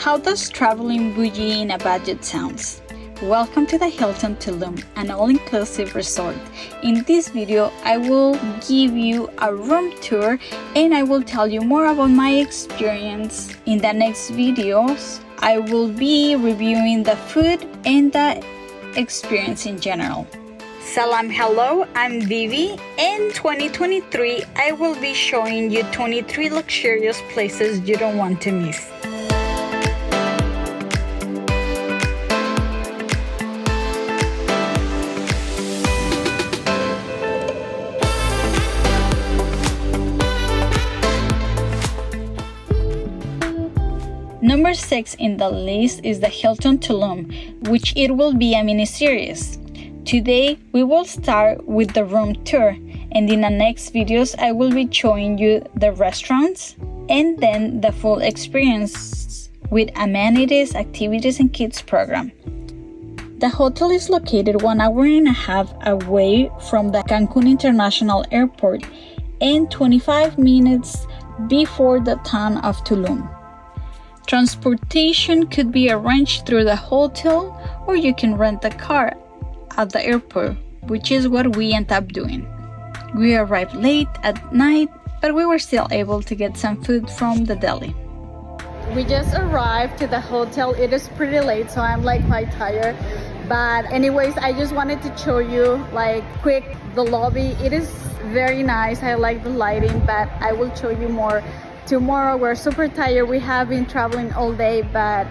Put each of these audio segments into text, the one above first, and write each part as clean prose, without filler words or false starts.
How does traveling Boujee in a budget sounds? Welcome to the Hilton Tulum, an all-inclusive resort. In this video, I will give you a room tour and I will tell you more about my experience. In the next videos, I will be reviewing the food and the experience in general. Salam, hello, I'm ViVi. In 2023, I will be showing you 23 luxurious places you don't want to miss. Number 6 in the list is the Hilton Tulum, which it will be a mini-series. Today, we will start with the room tour, and in the next videos, I will be showing you the restaurants and then the full experience with amenities, activities, and kids program. The hotel is located 1.5 hours away from the Cancun International Airport and 25 minutes before the town of Tulum. Transportation could be arranged through the hotel, or you can rent a car at the airport, which is what we end up doing. We arrived late at night, but we were still able to get some food from the deli. We just arrived to the hotel. It is pretty late, so I'm quite tired. But anyways, I just wanted to show you quick the lobby. It is very nice. I like the lighting, but I will show you more tomorrow. We're super tired. We have been traveling all day, but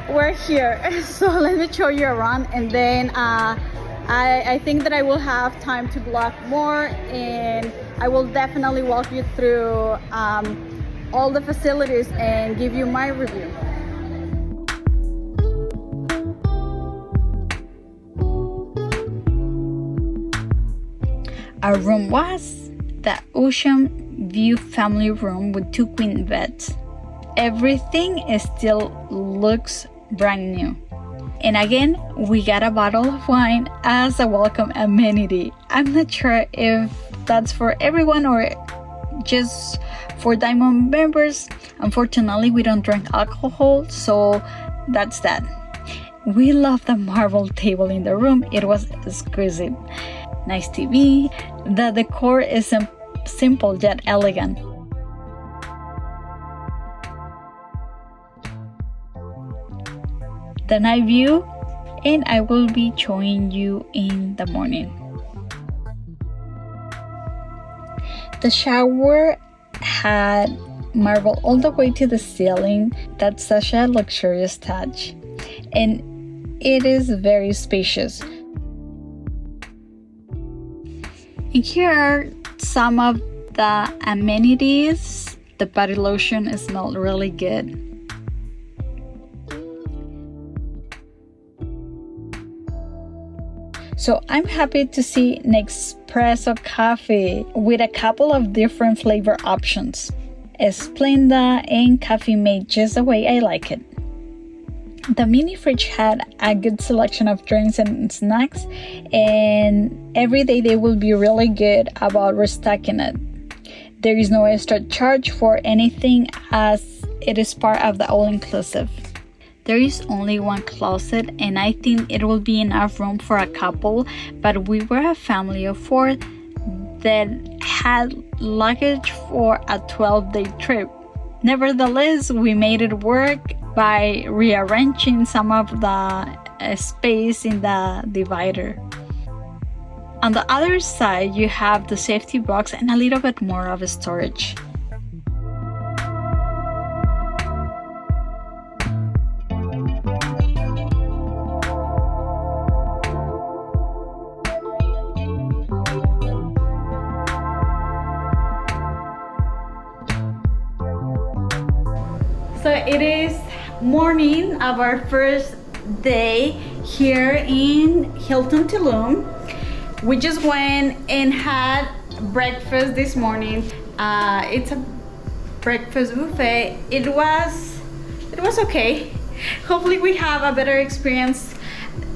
we're here. So let me show you around, and then I think that I will have time to vlog more, and I will definitely walk you through all the facilities and give you my review. Our room was the Ocean View family room with 2 queen beds. Everything still looks brand new. And again, we got a bottle of wine as a welcome amenity. I'm not sure if that's for everyone or just for Diamond members. Unfortunately, we don't drink alcohol, so that's that. We love the marble table in the room. It was exquisite. Nice TV. The decor is simple yet elegant. The night view, and I will be showing you in the morning. The shower had marble all the way to the ceiling. That's such a luxurious touch, and it is very spacious. And here are some of the amenities. The body lotion smells really good. So I'm happy to see Nespresso coffee with a couple of different flavor options. Splenda and coffee made just the way I like it. The mini fridge had a good selection of drinks and snacks, and every day they will be really good about restocking it. There is no extra charge for anything as it is part of the all-inclusive. There is only one closet, and I think it will be enough room for a couple, but we were a family of 4 that had luggage for a 12-day trip. Nevertheless, we made it work by rearranging some of the space in the divider. On the other side, you have the safety box and a little bit more of storage. So it is morning of our first day here in Hilton Tulum. We just went and had breakfast this morning. It's a breakfast buffet. It was okay. Hopefully we have a better experience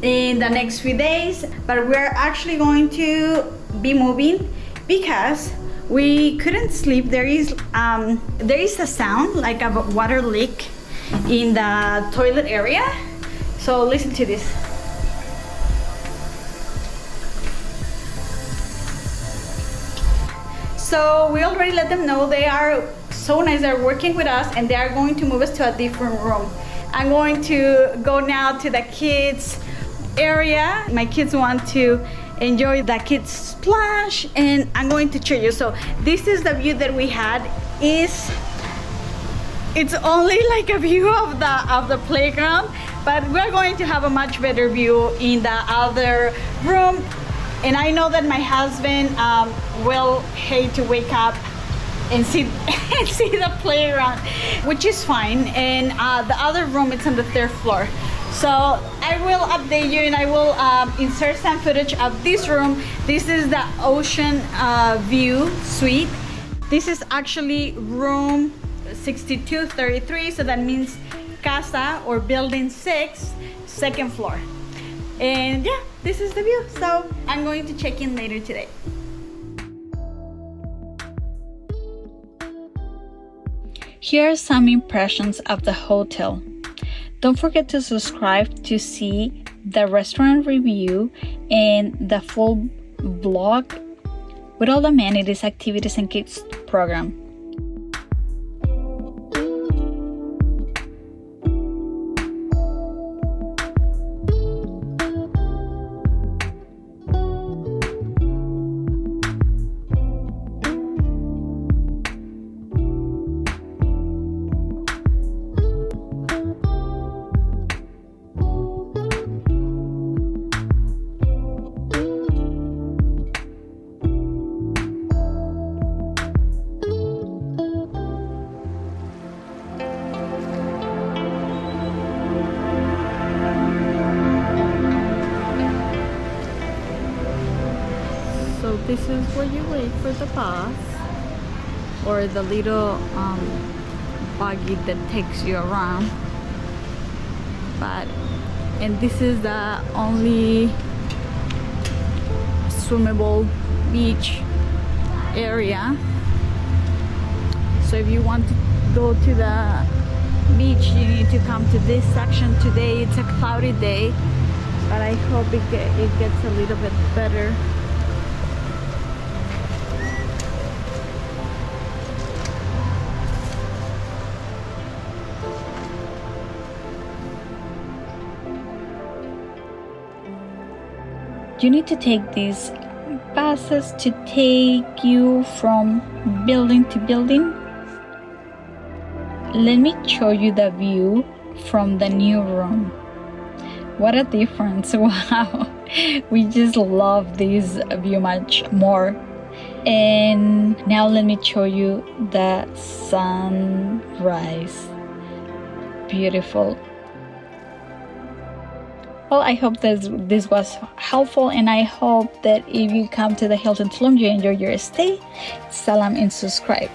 in the next few days, but we're actually going to be moving because we couldn't sleep. There is a sound like a water leak in the toilet area. So listen to this. So we already let them know they are so nice. They're working with us and they are going to move us to a different room. I'm going to go now to the kids area. My kids want to enjoy the kids splash and I'm going to show you. So this is the view that we had. It's only like a view of the playground, but we're going to have a much better view in the other room. And I know that my husband will hate to wake up and see the playground, which is fine. And the other room, it's on the 3rd floor. So I will update you and I will insert some footage of this room. This is the ocean view suite. This is actually room 6233, so that means casa or building 6, 2nd floor. And yeah, this is the view. So I'm going to check in later today. Here are some impressions of the hotel. Don't forget to subscribe to see the restaurant review and the full vlog with all the amenities, activities, and kids program. So this is where you wait for the bus or the little buggy that takes you around. And this is the only swimmable beach area. So if you want to go to the beach, you need to come to this section. Today it's a cloudy day, but I hope it gets a little bit better. You need to take these buses to take you from building to building. Let me show you the view from the new room. What a difference. Wow, we just love this view much more. And now let me show you the sunrise. Beautiful. Well, I hope that this was helpful, and I hope that if you come to the Hilton Tulum, you enjoy your stay. Salam and subscribe.